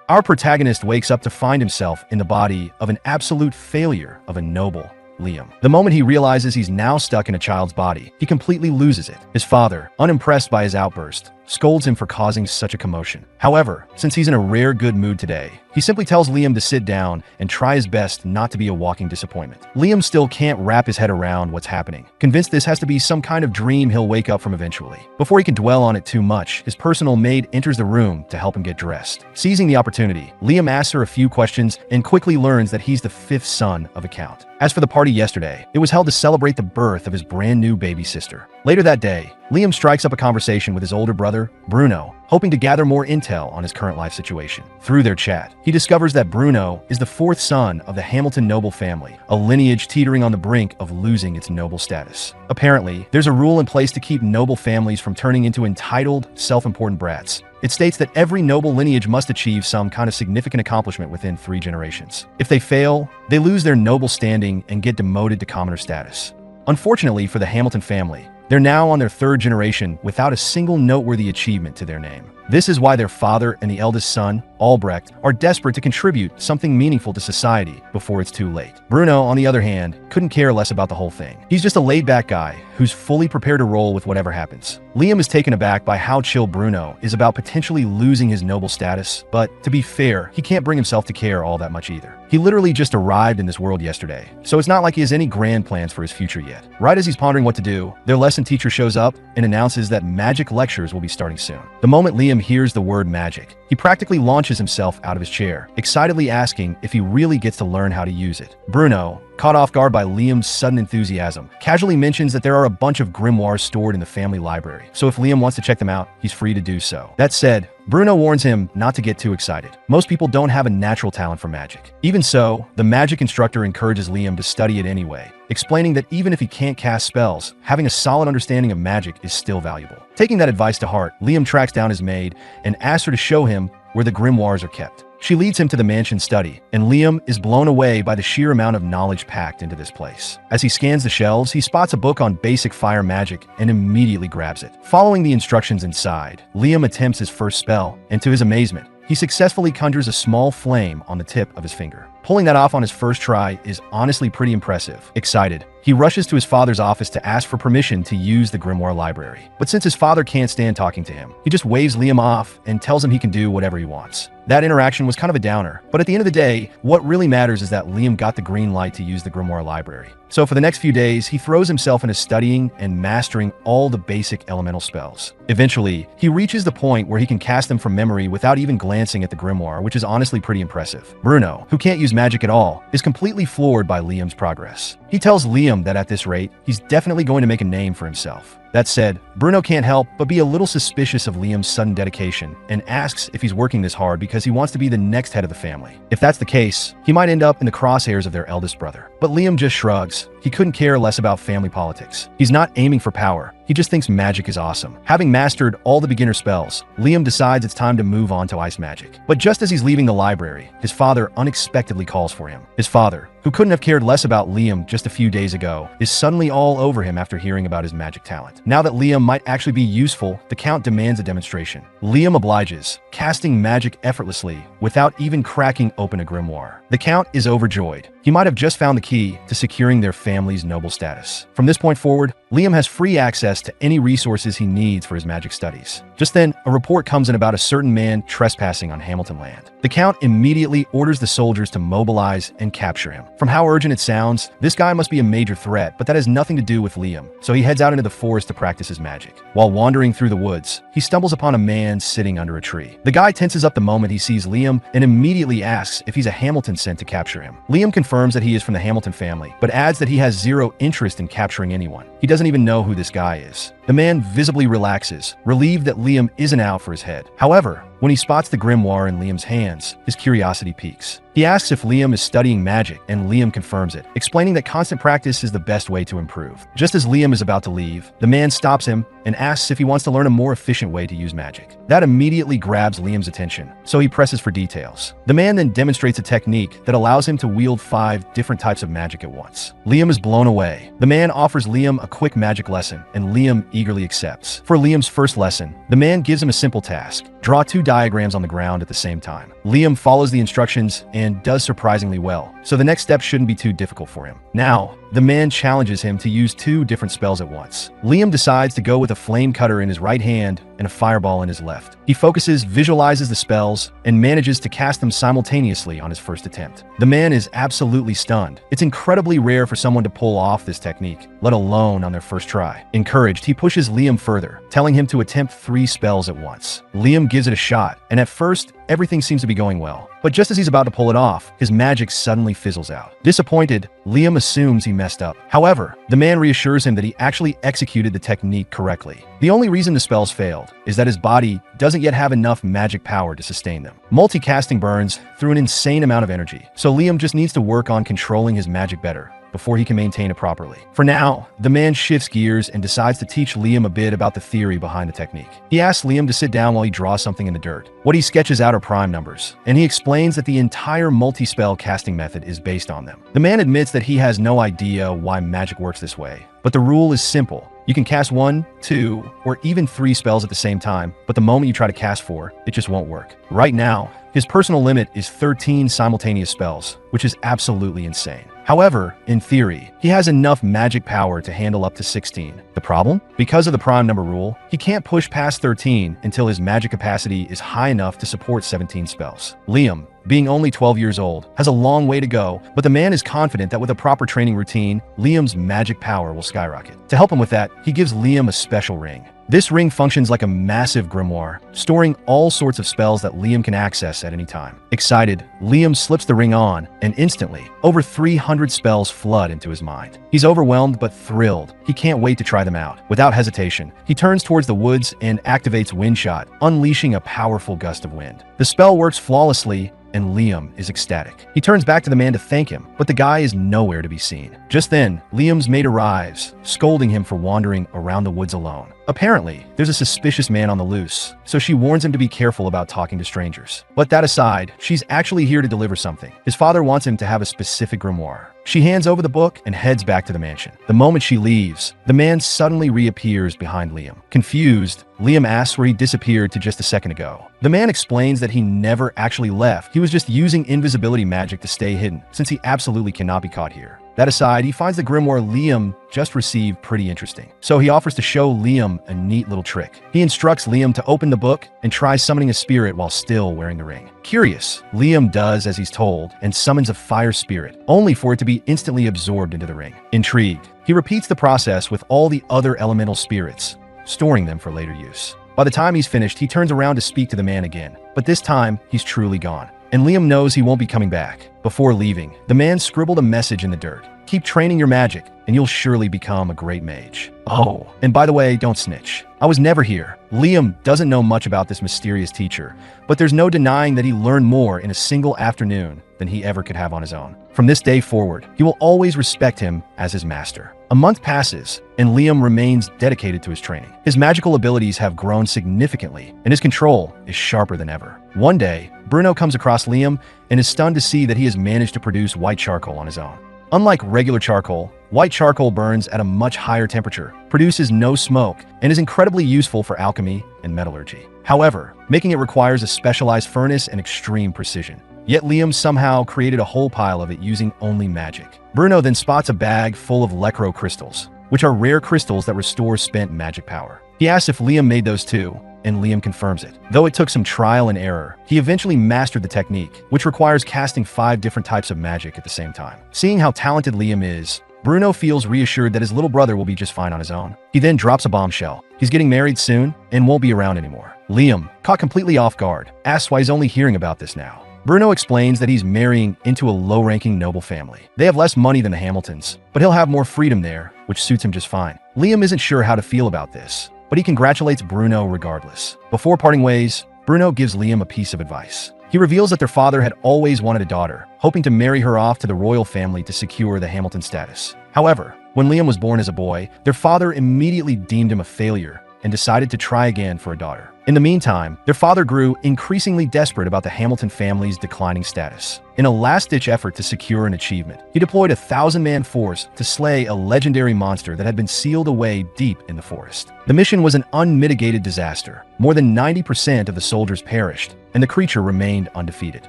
Our protagonist wakes up to find himself in the body of an absolute failure of a noble, Liam. The moment he realizes he's now stuck in a child's body, he completely loses it. His father, unimpressed by his outburst, scolds him for causing such a commotion. However, since he's in a rare good mood today, he simply tells Liam to sit down and try his best not to be a walking disappointment. Liam still can't wrap his head around what's happening, convinced this has to be some kind of dream he'll wake up from eventually. Before he can dwell on it too much, his personal maid enters the room to help him get dressed. Seizing the opportunity, Liam asks her a few questions and quickly learns that he's the fifth son of a count. As for the party yesterday, it was held to celebrate the birth of his brand new baby sister. Later that day, Liam strikes up a conversation with his older brother, Bruno, hoping to gather more intel on his current life situation. Through their chat, he discovers that Bruno is the fourth son of the Hamilton noble family, a lineage teetering on the brink of losing its noble status. Apparently, there's a rule in place to keep noble families from turning into entitled, self-important brats. It states that every noble lineage must achieve some kind of significant accomplishment within 3 generations. If they fail, they lose their noble standing and get demoted to commoner status. Unfortunately for the Hamilton family, they're now on their 3rd generation without a single noteworthy achievement to their name. This is why their father and the eldest son, Albrecht, are desperate to contribute something meaningful to society before it's too late. Bruno, on the other hand, couldn't care less about the whole thing. He's just a laid-back guy who's fully prepared to roll with whatever happens. Liam is taken aback by how chill Bruno is about potentially losing his noble status, but to be fair, he can't bring himself to care all that much either. He literally just arrived in this world yesterday, so it's not like he has any grand plans for his future yet. Right as he's pondering what to do, their lesson teacher shows up and announces that magic lectures will be starting soon. The moment Liam hears the word magic, he practically launches himself out of his chair, excitedly asking if he really gets to learn how to use it. Bruno, caught off guard by Liam's sudden enthusiasm, casually mentions that there are a bunch of grimoires stored in the family library, so if Liam wants to check them out, he's free to do so. That said, Bruno warns him not to get too excited. Most people don't have a natural talent for magic. Even so, the magic instructor encourages Liam to study it anyway, explaining that even if he can't cast spells, having a solid understanding of magic is still valuable. Taking that advice to heart, Liam tracks down his maid and asks her to show him where the grimoires are kept. She leads him to the mansion study, and Liam is blown away by the sheer amount of knowledge packed into this place. As he scans the shelves, he spots a book on basic fire magic and immediately grabs it. Following the instructions inside, Liam attempts his first spell, and to his amazement, he successfully conjures a small flame on the tip of his finger. Pulling that off on his first try is honestly pretty impressive. Excited, he rushes to his father's office to ask for permission to use the grimoire library. But since his father can't stand talking to him, he just waves Liam off and tells him he can do whatever he wants. That interaction was kind of a downer, but at the end of the day, what really matters is that Liam got the green light to use the grimoire library. So for the next few days, he throws himself into studying and mastering all the basic elemental spells. Eventually, he reaches the point where he can cast them from memory without even glancing at the grimoire, which is honestly pretty impressive. Bruno, who can't use magic at all, is completely floored by Liam's progress. He tells Liam that at this rate, he's definitely going to make a name for himself. That said, Bruno can't help but be a little suspicious of Liam's sudden dedication and asks if he's working this hard because he wants to be the next head of the family. If that's the case, he might end up in the crosshairs of their eldest brother. But Liam just shrugs. He couldn't care less about family politics. He's not aiming for power. He just thinks magic is awesome. Having mastered all the beginner spells, Liam decides it's time to move on to ice magic. But just as he's leaving the library, his father unexpectedly calls for him. His father, who couldn't have cared less about Liam just a few days ago, is suddenly all over him after hearing about his magic talent. Now that Liam might actually be useful, the Count demands a demonstration. Liam obliges, casting magic effortlessly without even cracking open a grimoire. The Count is overjoyed. He might have just found the key to securing their family's noble status. From this point forward, Liam has free access to any resources he needs for his magic studies. Just then, a report comes in about a certain man trespassing on Hamilton land. The Count immediately orders the soldiers to mobilize and capture him. From how urgent it sounds, this guy must be a major threat, but that has nothing to do with Liam, so he heads out into the forest to practice his magic. While wandering through the woods, he stumbles upon a man sitting under a tree. The guy tenses up the moment he sees Liam and immediately asks if he's a Hamilton sent to capture him. Liam confirms that he is from the Hamilton family, but adds that he has zero interest in capturing anyone. He doesn't even know who this guy is. The man visibly relaxes, relieved that Liam isn't out for his head. However, when he spots the grimoire in Liam's hands, his curiosity peaks. He asks if Liam is studying magic, and Liam confirms it, explaining that constant practice is the best way to improve. Just as Liam is about to leave, the man stops him and asks if he wants to learn a more efficient way to use magic. That immediately grabs Liam's attention, so he presses for details. The man then demonstrates a technique that allows him to wield 5 different types of magic at once. Liam is blown away. The man offers Liam a quick magic lesson, and Liam eagerly accepts. For Liam's first lesson, the man gives him a simple task: draw 2 diagrams on the ground at the same time. Liam follows the instructions and does surprisingly well, so the next step shouldn't be too difficult for him. Now, the man challenges him to use 2 different spells at once. Liam decides to go with a flame cutter in his right hand and a fireball in his left. He focuses, visualizes the spells, and manages to cast them simultaneously on his first attempt. The man is absolutely stunned. It's incredibly rare for someone to pull off this technique, let alone on their first try. Encouraged, he pushes Liam further, telling him to attempt 3 spells at once. Liam gives it a shot, and at first, everything seems to be going well. But just as he's about to pull it off, his magic suddenly fizzles out. Disappointed, Liam assumes he messed up. However, the man reassures him that he actually executed the technique correctly. The only reason the spells failed is that his body doesn't yet have enough magic power to sustain them. Multicasting burns through an insane amount of energy, so Liam just needs to work on controlling his magic better before he can maintain it properly. For now, the man shifts gears and decides to teach Liam a bit about the theory behind the technique. He asks Liam to sit down while he draws something in the dirt. What he sketches out are prime numbers, and he explains that the entire multi-spell casting method is based on them. The man admits that he has no idea why magic works this way, but the rule is simple. You can cast 1, 2, or even 3 spells at the same time, but the moment you try to cast 4, it just won't work. Right now, his personal limit is 13 simultaneous spells, which is absolutely insane. However, in theory, he has enough magic power to handle up to 16. The problem? Because of the prime number rule, he can't push past 13 until his magic capacity is high enough to support 17 spells. Liam, being only 12 years old, has a long way to go, but the man is confident that with a proper training routine, Liam's magic power will skyrocket. To help him with that, he gives Liam a special ring. This ring functions like a massive grimoire, storing all sorts of spells that Liam can access at any time. Excited, Liam slips the ring on, and instantly, over 300 spells flood into his mind. He's overwhelmed but thrilled. He can't wait to try them out. Without hesitation, he turns towards the woods and activates Wind Shot, unleashing a powerful gust of wind. The spell works flawlessly, and Liam is ecstatic. He turns back to the man to thank him, but the guy is nowhere to be seen. Just then, Liam's mate arrives, scolding him for wandering around the woods alone. Apparently, there's a suspicious man on the loose, so she warns him to be careful about talking to strangers. But that aside, she's actually here to deliver something. His father wants him to have a specific grimoire. She hands over the book and heads back to the mansion. The moment she leaves, the man suddenly reappears behind Liam. Confused, Liam asks where he disappeared to just a second ago. The man explains that he never actually left. He was just using invisibility magic to stay hidden, since he absolutely cannot be caught here. That aside, he finds the grimoire Liam just received pretty interesting, so he offers to show Liam a neat little trick. He instructs Liam to open the book and try summoning a spirit while still wearing the ring. Curious, Liam does as he's told and summons a fire spirit, only for it to be instantly absorbed into the ring. Intrigued, he repeats the process with all the other elemental spirits, storing them for later use. By the time he's finished, he turns around to speak to the man again, but this time, he's truly gone, and Liam knows he won't be coming back. Before leaving, the man scribbled a message in the dirt. Keep training your magic, and you'll surely become a great mage. Oh, and by the way, don't snitch. I was never here. Liam doesn't know much about this mysterious teacher, but there's no denying that he learned more in a single afternoon than he ever could have on his own. From this day forward, he will always respect him as his master. A month passes, and Liam remains dedicated to his training. His magical abilities have grown significantly, and his control is sharper than ever. One day, Bruno comes across Liam and is stunned to see that he has managed to produce white charcoal on his own. Unlike regular charcoal, white charcoal burns at a much higher temperature, produces no smoke, and is incredibly useful for alchemy and metallurgy. However, making it requires a specialized furnace and extreme precision. Yet Liam somehow created a whole pile of it using only magic. Bruno then spots a bag full of lecro crystals, which are rare crystals that restore spent magic power. He asks if Liam made those too, and Liam confirms it. Though it took some trial and error, he eventually mastered the technique, which requires casting 5 different types of magic at the same time. Seeing how talented Liam is, Bruno feels reassured that his little brother will be just fine on his own. He then drops a bombshell. He's getting married soon and won't be around anymore. Liam, caught completely off guard, asks why he's only hearing about this now. Bruno explains that he's marrying into a low-ranking noble family. They have less money than the Hamiltons, but he'll have more freedom there, which suits him just fine. Liam isn't sure how to feel about this, but he congratulates Bruno regardless. Before parting ways, Bruno gives Liam a piece of advice. He reveals that their father had always wanted a daughter, hoping to marry her off to the royal family to secure the Hamilton status. However, when Liam was born as a boy, their father immediately deemed him a failure and decided to try again for a daughter. In the meantime, their father grew increasingly desperate about the Hamilton family's declining status. In a last-ditch effort to secure an achievement, he deployed a 1,000-man force to slay a legendary monster that had been sealed away deep in the forest. The mission was an unmitigated disaster. More than 90% of the soldiers perished, and the creature remained undefeated.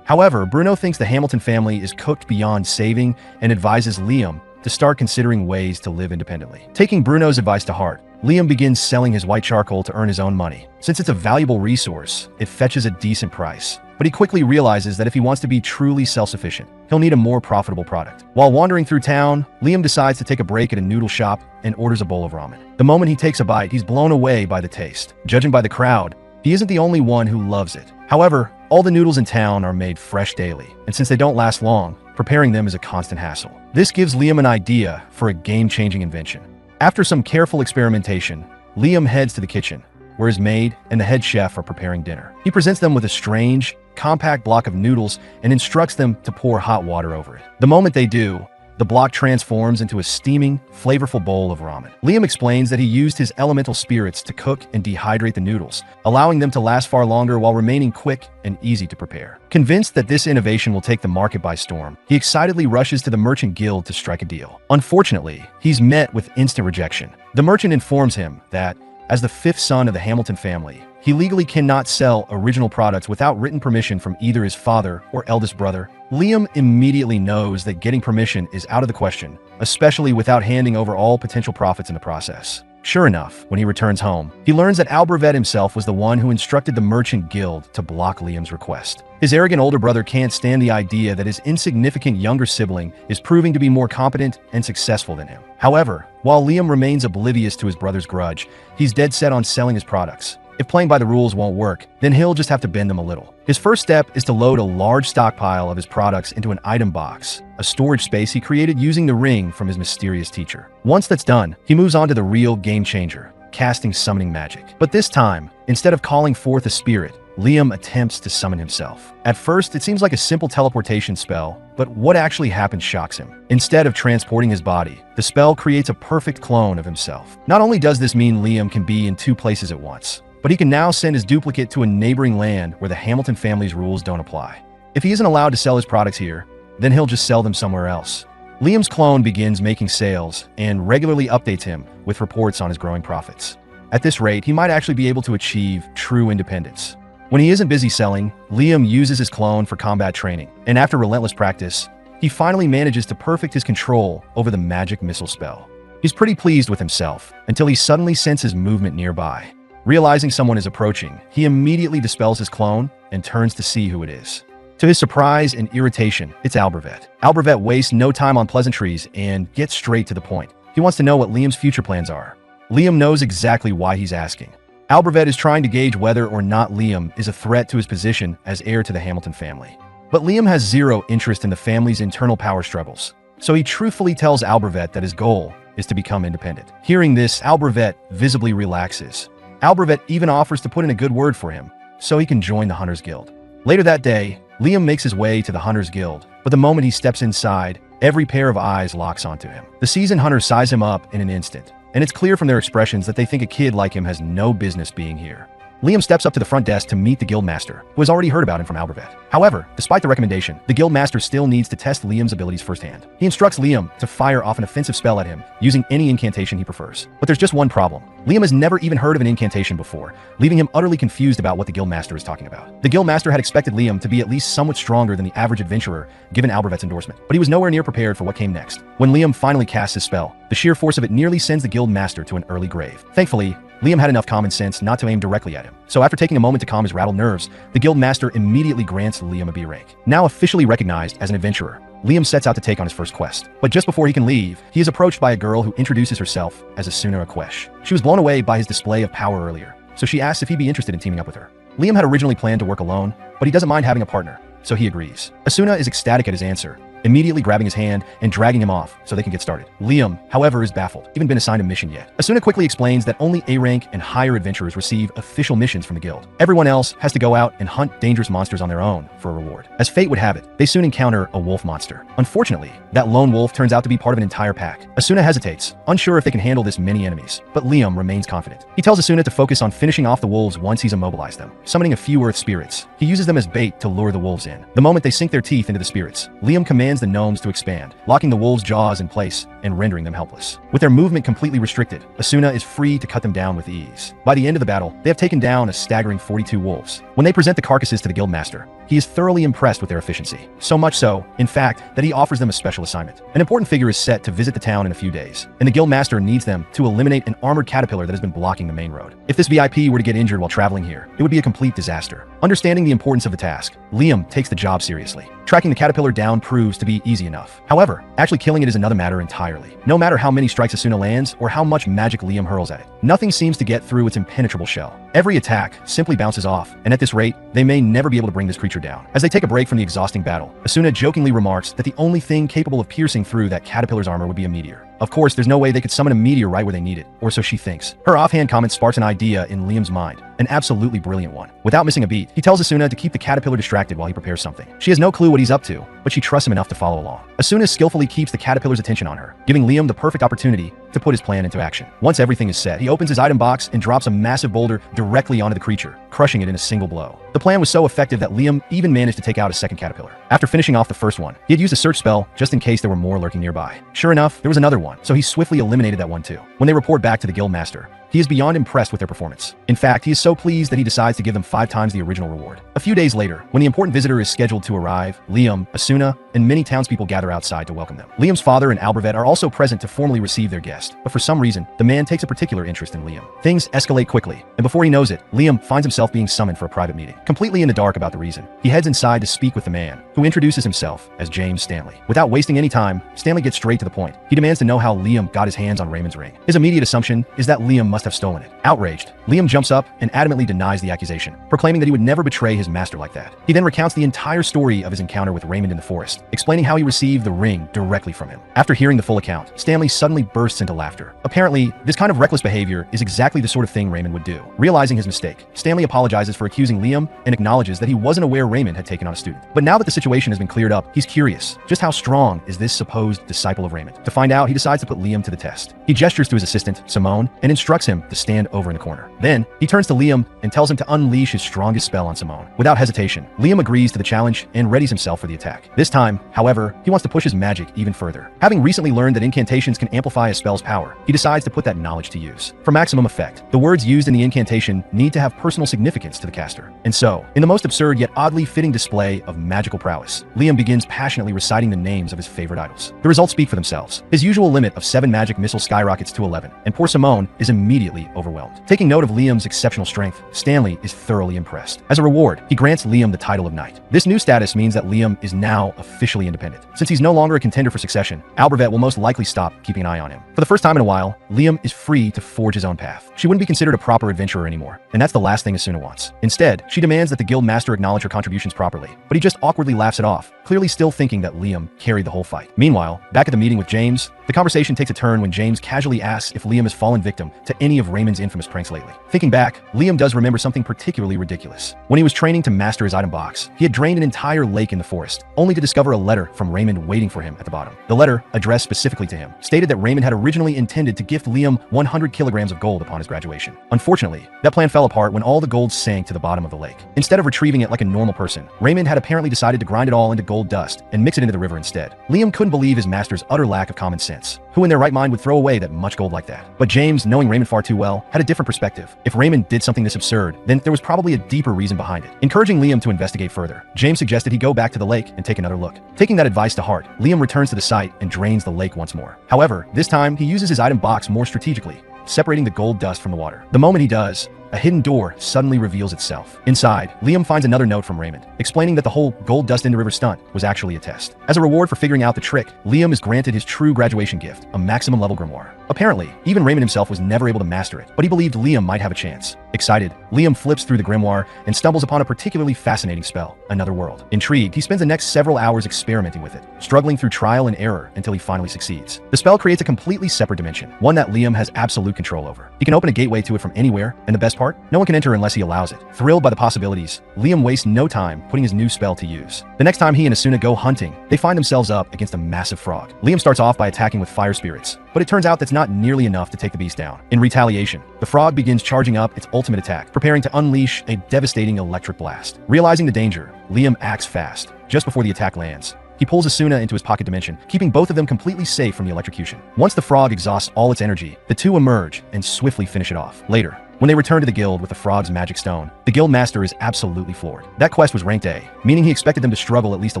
However, Bruno thinks the Hamilton family is cooked beyond saving and advises Liam to start considering ways to live independently. Taking Bruno's advice to heart, Liam begins selling his white charcoal to earn his own money. Since it's a valuable resource, it fetches a decent price. But he quickly realizes that if he wants to be truly self-sufficient, he'll need a more profitable product. While wandering through town, Liam decides to take a break at a noodle shop and orders a bowl of ramen. The moment he takes a bite, he's blown away by the taste. Judging by the crowd, he isn't the only one who loves it. However, all the noodles in town are made fresh daily, and since they don't last long, preparing them is a constant hassle. This gives Liam an idea for a game-changing invention. After some careful experimentation, Liam heads to the kitchen, where his maid and the head chef are preparing dinner. He presents them with a strange, compact block of noodles and instructs them to pour hot water over it. The moment they do, the block transforms into a steaming, flavorful bowl of ramen. Liam explains that he used his elemental spirits to cook and dehydrate the noodles, allowing them to last far longer while remaining quick and easy to prepare. Convinced that this innovation will take the market by storm, he excitedly rushes to the merchant guild to strike a deal. Unfortunately, he's met with instant rejection. The merchant informs him that, as the fifth son of the Hamilton family, he legally cannot sell original products without written permission from either his father or eldest brother. Liam immediately knows that getting permission is out of the question, especially without handing over all potential profits in the process. Sure enough, when he returns home, he learns that Albrevet himself was the one who instructed the merchant guild to block Liam's request. His arrogant older brother can't stand the idea that his insignificant younger sibling is proving to be more competent and successful than him. However, while Liam remains oblivious to his brother's grudge, he's dead set on selling his products. If playing by the rules won't work, then he'll just have to bend them a little. His first step is to load a large stockpile of his products into an item box, a storage space he created using the ring from his mysterious teacher. Once that's done, he moves on to the real game changer, casting summoning magic. But this time, instead of calling forth a spirit, Liam attempts to summon himself. At first, it seems like a simple teleportation spell, but what actually happens shocks him. Instead of transporting his body, the spell creates a perfect clone of himself. Not only does this mean Liam can be in two places at once, but he can now send his duplicate to a neighboring land where the Hamilton family's rules don't apply. If he isn't allowed to sell his products here, then he'll just sell them somewhere else. Liam's clone begins making sales and regularly updates him with reports on his growing profits. At this rate, he might actually be able to achieve true independence. When he isn't busy selling, Liam uses his clone for combat training, and after relentless practice, he finally manages to perfect his control over the magic missile spell. He's pretty pleased with himself until he suddenly senses movement nearby. Realizing someone is approaching, he immediately dispels his clone and turns to see who it is. To his surprise and irritation, it's Albrevet. Albrevet wastes no time on pleasantries and gets straight to the point. He wants to know what Liam's future plans are. Liam knows exactly why he's asking. Albrevet is trying to gauge whether or not Liam is a threat to his position as heir to the Hamilton family. But Liam has zero interest in the family's internal power struggles, so he truthfully tells Albrevet that his goal is to become independent. Hearing this, Albrevet visibly relaxes. Albrevet even offers to put in a good word for him, so he can join the Hunters Guild. Later that day, Liam makes his way to the Hunters Guild, but the moment he steps inside, every pair of eyes locks onto him. The seasoned hunters size him up in an instant, and it's clear from their expressions that they think a kid like him has no business being here. Liam steps up to the front desk to meet the guild master, who has already heard about him from Albrevet. However, despite the recommendation, the guild master still needs to test Liam's abilities firsthand. He instructs Liam to fire off an offensive spell at him, using any incantation he prefers. But there's just one problem. Liam has never even heard of an incantation before, leaving him utterly confused about what the guild master is talking about. The guild master had expected Liam to be at least somewhat stronger than the average adventurer, given Albrevet's endorsement, but he was nowhere near prepared for what came next. When Liam finally casts his spell, the sheer force of it nearly sends the guild master to an early grave. Thankfully, Liam had enough common sense not to aim directly at him. So after taking a moment to calm his rattled nerves, the guild master immediately grants Liam a B rank. Now officially recognized as an adventurer, Liam sets out to take on his first quest. But just before he can leave, he is approached by a girl who introduces herself as Asuna Aquesh. She was blown away by his display of power earlier, so she asks if he'd be interested in teaming up with her. Liam had originally planned to work alone, but he doesn't mind having a partner, so he agrees. Asuna is ecstatic at his answer, immediately grabbing his hand and dragging him off so they can get started. Liam, however, is baffled. He hasn't been assigned a mission yet. Asuna quickly explains that only A-rank and higher adventurers receive official missions from the guild. Everyone else has to go out and hunt dangerous monsters on their own for a reward. As fate would have it, they soon encounter a wolf monster. Unfortunately, that lone wolf turns out to be part of an entire pack. Asuna hesitates, unsure if they can handle this many enemies, but Liam remains confident. He tells Asuna to focus on finishing off the wolves once he's immobilized them, summoning a few earth spirits. He uses them as bait to lure the wolves in. The moment they sink their teeth into the spirits, Liam commands the gnomes to expand, locking the wolves' jaws in place and rendering them helpless. With their movement completely restricted, Asuna is free to cut them down with ease. By the end of the battle, they have taken down a staggering 42 wolves. When they present the carcasses to the guildmaster, he is thoroughly impressed with their efficiency. So much so, in fact, that he offers them a special assignment. An important figure is set to visit the town in a few days, and the guildmaster needs them to eliminate an armored caterpillar that has been blocking the main road. If this VIP were to get injured while traveling here, it would be a complete disaster. Understanding the importance of the task, Liam takes the job seriously. Tracking the caterpillar down proves to be easy enough. However, actually killing it is another matter entirely. No matter how many strikes Asuna lands or how much magic Liam hurls at it, nothing seems to get through its impenetrable shell. Every attack simply bounces off, and at this rate, they may never be able to bring this creature down. As they take a break from the exhausting battle, Asuna jokingly remarks that the only thing capable of piercing through that caterpillar's armor would be a meteor. Of course, there's no way they could summon a meteor right where they need it, or so she thinks. Her offhand comment sparks an idea in Liam's mind, an absolutely brilliant one. Without missing a beat, he tells Asuna to keep the caterpillar distracted while he prepares something. She has no clue what he's up to, but she trusts him enough to follow along. Asuna skillfully keeps the caterpillar's attention on her, giving Liam the perfect opportunity to put his plan into action. Once everything is set, he opens his item box and drops a massive boulder directly onto the creature, crushing it in a single blow. The plan was so effective that Liam even managed to take out a second caterpillar. After finishing off the first one, he had used a search spell just in case there were more lurking nearby. Sure enough, there was another one, so he swiftly eliminated that one too. When they report back to the guildmaster, he is beyond impressed with their performance. In fact, he is so pleased that he decides to give them 5 times the original reward. A few days later, when the important visitor is scheduled to arrive, Liam, Asuna, and many townspeople gather outside to welcome them. Liam's father and Albervet are also present to formally receive their guest, but for some reason, the man takes a particular interest in Liam. Things escalate quickly, and before he knows it, Liam finds himself being summoned for a private meeting. Completely in the dark about the reason, he heads inside to speak with the man, who introduces himself as James Stanley. Without wasting any time, Stanley gets straight to the point. He demands to know how Liam got his hands on Raymond's ring. His immediate assumption is that Liam must have stolen it. Outraged, Liam jumps up and adamantly denies the accusation, proclaiming that he would never betray his master like that. He then recounts the entire story of his encounter with Raymond in the forest, explaining how he received the ring directly from him. After hearing the full account, Stanley suddenly bursts into laughter. Apparently, this kind of reckless behavior is exactly the sort of thing Raymond would do. Realizing his mistake, Stanley apologizes for accusing Liam and acknowledges that he wasn't aware Raymond had taken on a student. But now that the situation has been cleared up, he's curious. Just how strong is this supposed disciple of Raymond? To find out, he decides to put Liam to the test. He gestures to his assistant, Simone, and instructs him to stand over in the corner. Then, he turns to Liam and tells him to unleash his strongest spell on Simone. Without hesitation, Liam agrees to the challenge and readies himself for the attack. This time, however, he wants to push his magic even further. Having recently learned that incantations can amplify a spell's power, he decides to put that knowledge to use. For maximum effect, the words used in the incantation need to have personal significance to the caster. And so, in the most absurd yet oddly fitting display of magical prowess, Liam begins passionately reciting the names of his favorite idols. The results speak for themselves. His usual limit of 7 magic missiles skyrockets to 11, and poor Simone is immediately overwhelmed. Taking note of Liam's exceptional strength, Stanley is thoroughly impressed. As a reward, he grants Liam the title of knight. This new status means that Liam is now officially independent. Since he's no longer a contender for succession, Albervet will most likely stop keeping an eye on him. For the first time in a while, Liam is free to forge his own path. She wouldn't be considered a proper adventurer anymore, and that's the last thing Asuna wants. Instead, she demands that the guild master acknowledge her contributions properly, but he just awkwardly laughs it off, clearly still thinking that Liam carried the whole fight. Meanwhile, back at the meeting with James, the conversation takes a turn when James casually asks if Liam has fallen victim to any of Raymond's infamous pranks lately. Thinking back, Liam does remember something particularly ridiculous. When he was training to master his item box, he had drained an entire lake in the forest, only to discover a letter from Raymond waiting for him at the bottom. The letter, addressed specifically to him, stated that Raymond had originally intended to gift Liam 100 kilograms of gold upon his graduation. Unfortunately, that plan fell apart when all the gold sank to the bottom of the lake. Instead of retrieving it like a normal person, Raymond had apparently decided to grind it all into gold dust and mix it into the river instead. Liam couldn't believe his master's utter lack of common sense. Who in their right mind would throw away that much gold like that? But James, knowing Raymond far too well, had a different perspective. If Raymond did something this absurd, then there was probably a deeper reason behind it. Encouraging Liam to investigate further, James suggested he go back to the lake and take another look. Taking that advice to heart, Liam returns to the site and drains the lake once more. However, this time he uses his item box more strategically, separating the gold dust from the water. The moment he does, a hidden door suddenly reveals itself. Inside, Liam finds another note from Raymond, explaining that the whole gold dust into river stunt was actually a test. As a reward for figuring out the trick, Liam is granted his true graduation gift, a maximum level grimoire. Apparently, even Raymond himself was never able to master it, but he believed Liam might have a chance. Excited, Liam flips through the grimoire and stumbles upon a particularly fascinating spell, Another World. Intrigued, he spends the next several hours experimenting with it, struggling through trial and error until he finally succeeds. The spell creates a completely separate dimension, one that Liam has absolute control over. He can open a gateway to it from anywhere, and the best part? No one can enter unless he allows it. Thrilled by the possibilities, Liam wastes no time putting his new spell to use. The next time he and Asuna go hunting, they find themselves up against a massive frog. Liam starts off by attacking with fire spirits, but it turns out that's not nearly enough to take the beast down. In retaliation, the frog begins charging up its ultimate attack, preparing to unleash a devastating electric blast. Realizing the danger, Liam acts fast. Just before the attack lands, he pulls Asuna into his pocket dimension, keeping both of them completely safe from the electrocution. Once the frog exhausts all its energy, the two emerge and swiftly finish it off. Later, when they return to the guild with the frog's magic stone, the guild master is absolutely floored. That quest was ranked A, meaning he expected them to struggle at least a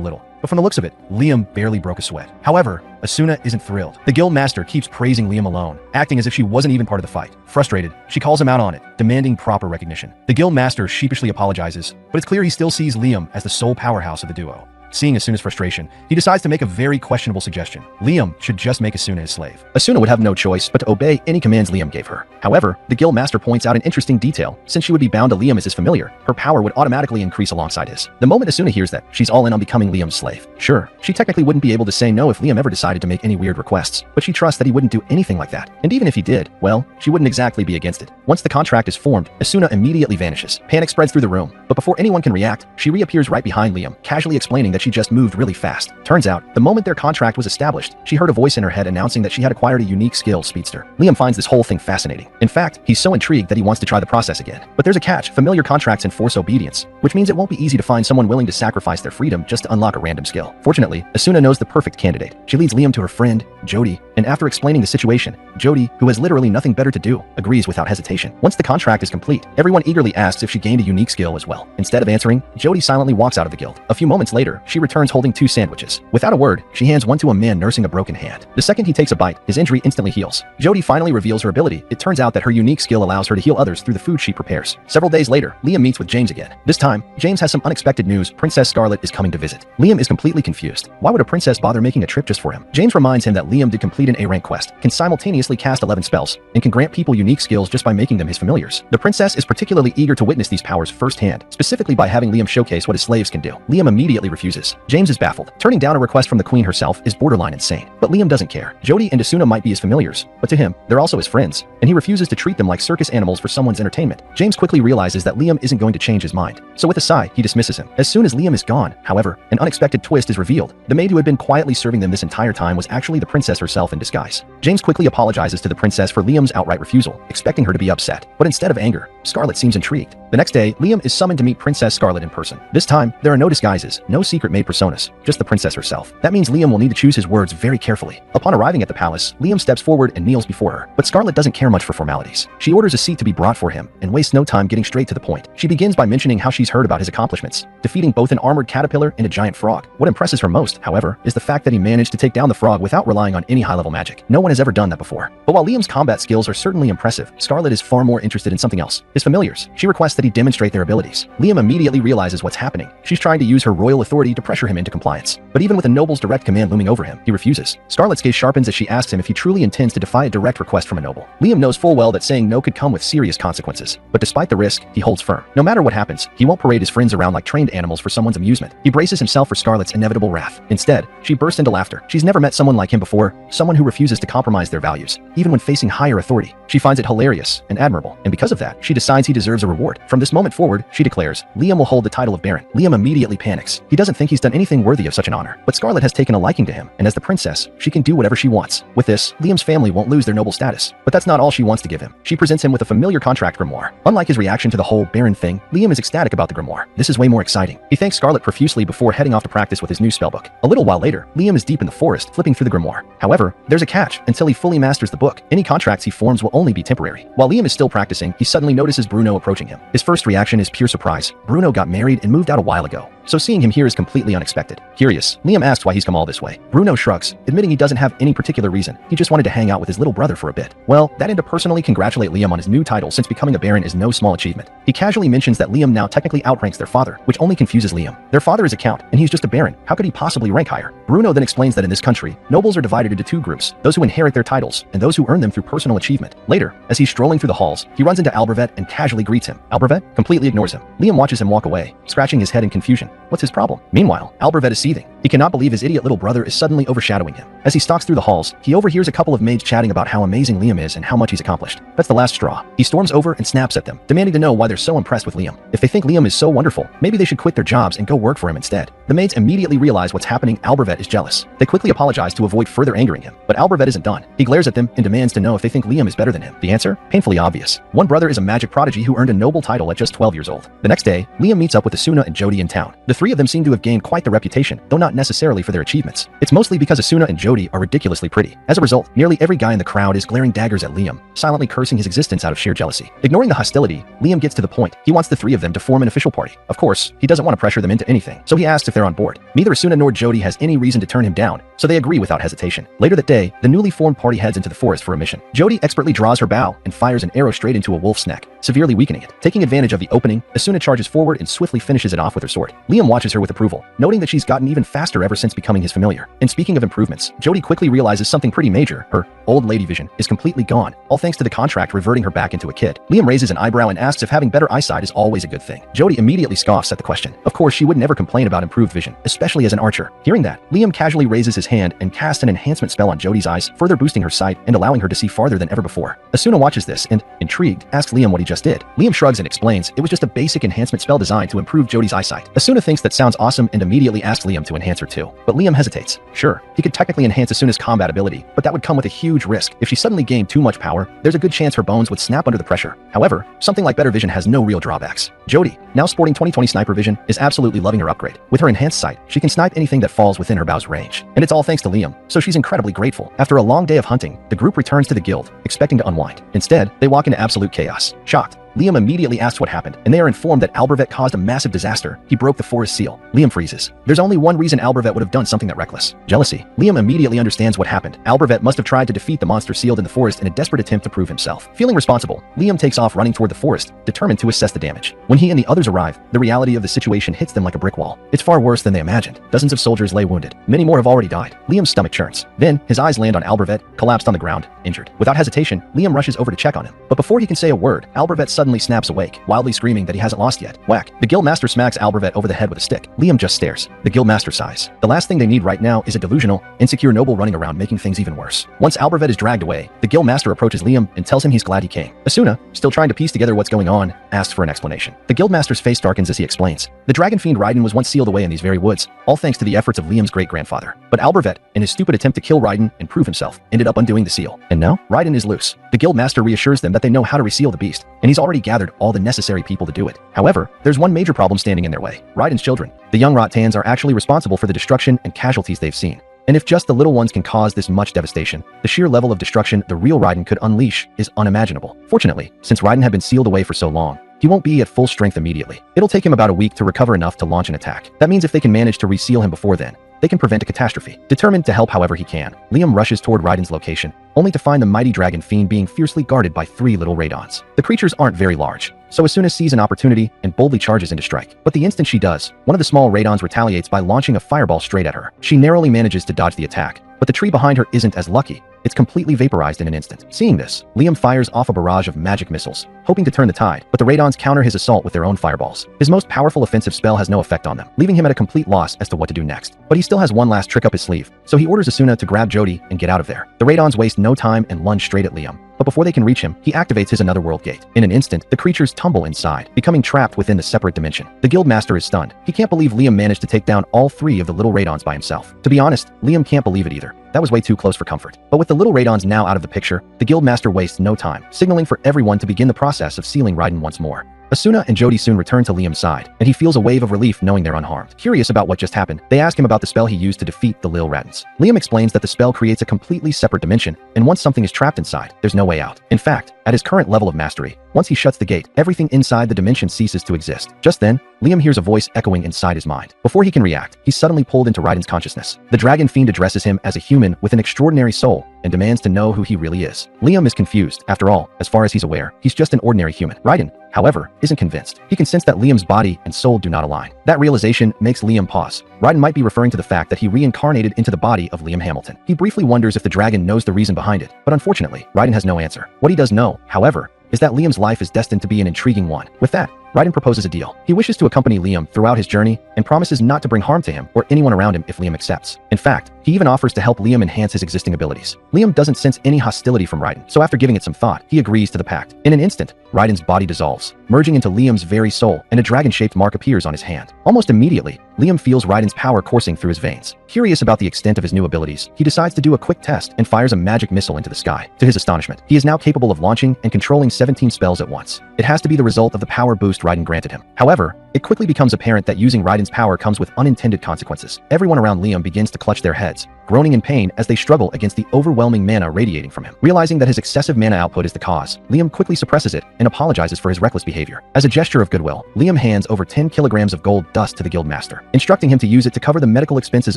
little. But from the looks of it, Liam barely broke a sweat. However, Asuna isn't thrilled. The guild master keeps praising Liam alone, acting as if she wasn't even part of the fight. Frustrated, she calls him out on it, demanding proper recognition. The guild master sheepishly apologizes, but it's clear he still sees Liam as the sole powerhouse of the duo. Seeing Asuna's frustration, he decides to make a very questionable suggestion. Liam should just make Asuna his slave. Asuna would have no choice but to obey any commands Liam gave her. However, the guild master points out an interesting detail. Since she would be bound to Liam as his familiar, her power would automatically increase alongside his. The moment Asuna hears that, she's all in on becoming Liam's slave. Sure, she technically wouldn't be able to say no if Liam ever decided to make any weird requests, but she trusts that he wouldn't do anything like that. And even if he did, well, she wouldn't exactly be against it. Once the contract is formed, Asuna immediately vanishes. Panic spreads through the room, but before anyone can react, she reappears right behind Liam, casually explaining that she just moved really fast. Turns out, the moment their contract was established, she heard a voice in her head announcing that she had acquired a unique skill, Speedster. Liam finds this whole thing fascinating. In fact, he's so intrigued that he wants to try the process again. But there's a catch: familiar contracts enforce obedience, which means it won't be easy to find someone willing to sacrifice their freedom just to unlock a random skill. Fortunately, Asuna knows the perfect candidate. She leads Liam to her friend, Jody, and after explaining the situation, Jody, who has literally nothing better to do, agrees without hesitation. Once the contract is complete, everyone eagerly asks if she gained a unique skill as well. Instead of answering, Jody silently walks out of the guild. A few moments later, she returns holding 2 sandwiches. Without a word, she hands one to a man nursing a broken hand. The second he takes a bite, his injury instantly heals. Jody finally reveals her ability. It turns out that her unique skill allows her to heal others through the food she prepares. Several days later, Liam meets with James again. This time, James has some unexpected news. Princess Scarlet is coming to visit. Liam is completely confused. Why would a princess bother making a trip just for him? James reminds him that Liam did complete an A-rank quest, can simultaneously cast 11 spells, and can grant people unique skills just by making them his familiars. The princess is particularly eager to witness these powers firsthand, specifically by having Liam showcase what his slaves can do. Liam immediately refuses. James is baffled. Turning down a request from the queen herself is borderline insane. But Liam doesn't care. Jody and Asuna might be his familiars, but to him, they're also his friends, and he refuses to treat them like circus animals for someone's entertainment. James quickly realizes that Liam isn't going to change his mind, so with a sigh, he dismisses him. As soon as Liam is gone, however, an unexpected twist is revealed. The maid who had been quietly serving them this entire time was actually the princess herself in disguise. James quickly apologizes to the princess for Liam's outright refusal, expecting her to be upset, but instead of anger, Scarlet seems intrigued. The next day, Liam is summoned to meet Princess Scarlet in person. This time, there are no disguises, no secret maid personas, just the princess herself. That means Liam will need to choose his words very carefully. Upon arriving at the palace, Liam steps forward and kneels before her, but Scarlet doesn't care much for formalities. She orders a seat to be brought for him and wastes no time getting straight to the point. She begins by mentioning how she's heard about his accomplishments, defeating both an armored caterpillar and a giant frog. What impresses her most, however, is the fact that he managed to take down the frog without relying on any high-level magic. No one has ever done that before. But while Liam's combat skills are certainly impressive, Scarlet is far more interested in something else: his familiars. She requests that he demonstrate their abilities. Liam immediately realizes what's happening. She's trying to use her royal authority to pressure him into compliance. But even with a noble's direct command looming over him, he refuses. Scarlet's gaze sharpens as she asks him if he truly intends to defy a direct request from a noble. Liam knows full well that saying no could come with serious consequences, but despite the risk, he holds firm. No matter what happens, he won't parade his friends around like trained animals for someone's amusement. He braces himself for Scarlet's inevitable wrath. Instead, she bursts into laughter. She's never met someone like him before, someone who refuses to compromise their values, even when facing higher authority. She finds it hilarious and admirable, and because of that, she decides he deserves a reward. From this moment forward, she declares, Liam will hold the title of Baron. Liam immediately panics. He doesn't think he's done anything worthy of such an honor, but Scarlet has taken a liking to him, and as the princess, she can do whatever she wants. With this, Liam's family won't lose their noble status, but that's not all she wants to give him. She presents him with a familiar contract grimoire. Unlike his reaction to the whole Baron thing, Liam is ecstatic about the grimoire. This is way more exciting. He thanks Scarlet profusely before heading off to practice with his new spellbook. A little while later, Liam is deep in the forest, flipping through the grimoire. However, there's a catch. Until he fully masters the book, any contracts he forms will only be temporary. While Liam is still practicing, he suddenly notices Bruno approaching him. His first reaction is pure surprise. Bruno got married and moved out a while ago. so seeing him here is completely unexpected. Curious, Liam asks why he's come all this way. Bruno shrugs, admitting he doesn't have any particular reason. He just wanted to hang out with his little brother for a bit. Well, that and to personally congratulate Liam on his new title, since becoming a baron is no small achievement. He casually mentions that Liam now technically outranks their father, which only confuses Liam. Their father is a count, and he's just a baron. How could he possibly rank higher? Bruno then explains that in this country, nobles are divided into two groups, those who inherit their titles, and those who earn them through personal achievement. Later, as he's strolling through the halls, he runs into Albervet and casually greets him. Albervet completely ignores him. Liam watches him walk away, scratching his head in confusion. What's his problem? Meanwhile, Albervet is seething. He cannot believe his idiot little brother is suddenly overshadowing him. As he stalks through the halls, he overhears a couple of maids chatting about how amazing Liam is and how much he's accomplished. That's the last straw. He storms over and snaps at them, demanding to know why they're so impressed with Liam. If they think Liam is so wonderful, maybe they should quit their jobs and go work for him instead. The maids immediately realize what's happening. Albervet is jealous. They quickly apologize to avoid further angering him, but Albervet isn't done. He glares at them and demands to know if they think Liam is better than him. The answer? Painfully obvious. One brother is a magic prodigy who earned a noble title at just 12 years old. The next day, Liam meets up with Asuna and Jody in town. The three of them seem to have gained quite the reputation, though not necessarily for their achievements. It's mostly because Asuna and Jody are ridiculously pretty. As a result, nearly every guy in the crowd is glaring daggers at Liam, silently cursing his existence out of sheer jealousy. Ignoring the hostility, Liam gets to the point. He wants the three of them to form an official party. Of course, he doesn't want to pressure them into anything, so he asks if they're on board. Neither Asuna nor Jody has any reason to turn him down, so they agree without hesitation. Later that day, the newly formed party heads into the forest for a mission. Jody expertly draws her bow and fires an arrow straight into a wolf's neck, severely weakening it. Taking advantage of the opening, Asuna charges forward and swiftly finishes it off with her sword. Liam watches her with approval, noting that she's gotten even faster ever since becoming his familiar. And speaking of improvements, Jody quickly realizes something pretty major. Her old lady vision is completely gone, all thanks to the contract reverting her back into a kid. Liam raises an eyebrow and asks if having better eyesight is always a good thing. Jody immediately scoffs at the question. Of course, she would never complain about improved vision, especially as an archer. Hearing that, Liam casually raises his hand and casts an enhancement spell on Jody's eyes, further boosting her sight and allowing her to see farther than ever before. Asuna watches this and, intrigued, asks Liam what he just did. Liam shrugs and explains it was just a basic enhancement spell designed to improve Jody's eyesight. Asuna thinks that sounds awesome and immediately asks Liam to enhance her too. But Liam hesitates. Sure, he could technically enhance Asuna's combat ability, but that would come with a huge risk. If she suddenly gained too much power, there's a good chance her bones would snap under the pressure. However, something like better vision has no real drawbacks. Jody, now sporting 20/20 sniper vision, is absolutely loving her upgrade. With her enhanced sight, she can snipe anything that falls within her bow's range. And it's all thanks to Liam, so she's incredibly grateful. After a long day of hunting, the group returns to the guild, expecting to unwind. Instead, they walk into absolute chaos. Shocked, Liam immediately asks what happened, and they are informed that Albervet caused a massive disaster. He broke the forest seal. Liam freezes. There's only one reason Albervet would have done something that reckless. Jealousy. Liam immediately understands what happened. Albervet must have tried to defeat the monster sealed in the forest in a desperate attempt to prove himself. Feeling responsible, Liam takes off running toward the forest, determined to assess the damage. When he and the others arrive, the reality of the situation hits them like a brick wall. It's far worse than they imagined. Dozens of soldiers lay wounded. Many more have already died. Liam's stomach churns. Then, his eyes land on Albervet, collapsed on the ground, injured. Without hesitation, Liam rushes over to check on him. But before he can say a word, Albervet suddenly snaps awake, wildly screaming that he hasn't lost yet. Whack. The guildmaster smacks Albervet over the head with a stick. Liam just stares. The guildmaster sighs. The last thing they need right now is a delusional, insecure noble running around making things even worse. Once Albervet is dragged away, the guildmaster approaches Liam and tells him he's glad he came. Asuna, still trying to piece together what's going on, asks for an explanation. The guildmaster's face darkens as he explains. The dragon fiend Raiden was once sealed away in these very woods, all thanks to the efforts of Liam's great-grandfather. But Albervet, in his stupid attempt to kill Raiden and prove himself, ended up undoing the seal. And now, Raiden is loose. The guildmaster reassures them that they know how to reseal the beast, and he's already gathered all the necessary people to do it. However, there's one major problem standing in their way. Raiden's children. The young Rottans are actually responsible for the destruction and casualties they've seen. And if just the little ones can cause this much devastation, the sheer level of destruction the real Raiden could unleash is unimaginable. Fortunately, since Raiden had been sealed away for so long, he won't be at full strength immediately. It'll take him about a week to recover enough to launch an attack. That means if they can manage to reseal him before then, they can prevent a catastrophe. Determined to help however he can, Liam rushes toward Raiden's location, only to find the mighty dragon fiend being fiercely guarded by 3 little Radons. The creatures aren't very large, so Asuna sees an opportunity and boldly charges in to strike. But the instant she does, one of the small Radons retaliates by launching a fireball straight at her. She narrowly manages to dodge the attack, but the tree behind her isn't as lucky. It's completely vaporized in an instant. Seeing this, Liam fires off a barrage of magic missiles, hoping to turn the tide, but the Radons counter his assault with their own fireballs. His most powerful offensive spell has no effect on them, leaving him at a complete loss as to what to do next. But he still has one last trick up his sleeve, so he orders Asuna to grab Jody and get out of there. The Radons waste no time and lunge straight at Liam. But before they can reach him, he activates his another world gate. In an instant, the creatures tumble inside, becoming trapped within the separate dimension. The guildmaster is stunned. He can't believe Liam managed to take down all 3 of the little Radons by himself. To be honest, Liam can't believe it either. That was way too close for comfort. But with the little Radons now out of the picture, the guildmaster wastes no time, signaling for everyone to begin the process of sealing Raiden once more. Asuna and Jody soon return to Liam's side, and he feels a wave of relief knowing they're unharmed. Curious about what just happened, they ask him about the spell he used to defeat the Lil Radons. Liam explains that the spell creates a completely separate dimension, and once something is trapped inside, there's no way out. In fact, At his current level of mastery, once he shuts the gate, everything inside the dimension ceases to exist. Just then, Liam hears a voice echoing inside his mind. Before he can react, he's suddenly pulled into Raiden's consciousness. The dragon fiend addresses him as a human with an extraordinary soul and demands to know who he really is. Liam is confused. After all, as far as he's aware, he's just an ordinary human. Raiden, however, isn't convinced. He can sense that Liam's body and soul do not align. That realization makes Liam pause. Raiden might be referring to the fact that he reincarnated into the body of Liam Hamilton. He briefly wonders if the dragon knows the reason behind it, but unfortunately, Raiden has no answer. What he does know, however, is that Liam's life is destined to be an intriguing one. With that, Raiden proposes a deal. He wishes to accompany Liam throughout his journey and promises not to bring harm to him or anyone around him if Liam accepts. In fact, he even offers to help Liam enhance his existing abilities. Liam doesn't sense any hostility from Raiden, so after giving it some thought, he agrees to the pact. In an instant, Raiden's body dissolves, merging into Liam's very soul, and a dragon-shaped mark appears on his hand. Almost immediately, Liam feels Raiden's power coursing through his veins. Curious about the extent of his new abilities, he decides to do a quick test and fires a magic missile into the sky. To his astonishment, he is now capable of launching and controlling 17 spells at once. It has to be the result of the power boost Raiden granted him. However, it quickly becomes apparent that using Raiden's power comes with unintended consequences. Everyone around Liam begins to clutch their heads, groaning in pain as they struggle against the overwhelming mana radiating from him. Realizing that his excessive mana output is the cause, Liam quickly suppresses it and apologizes for his reckless behavior. As a gesture of goodwill, Liam hands over 10 kilograms of gold dust to the guild master, instructing him to use it to cover the medical expenses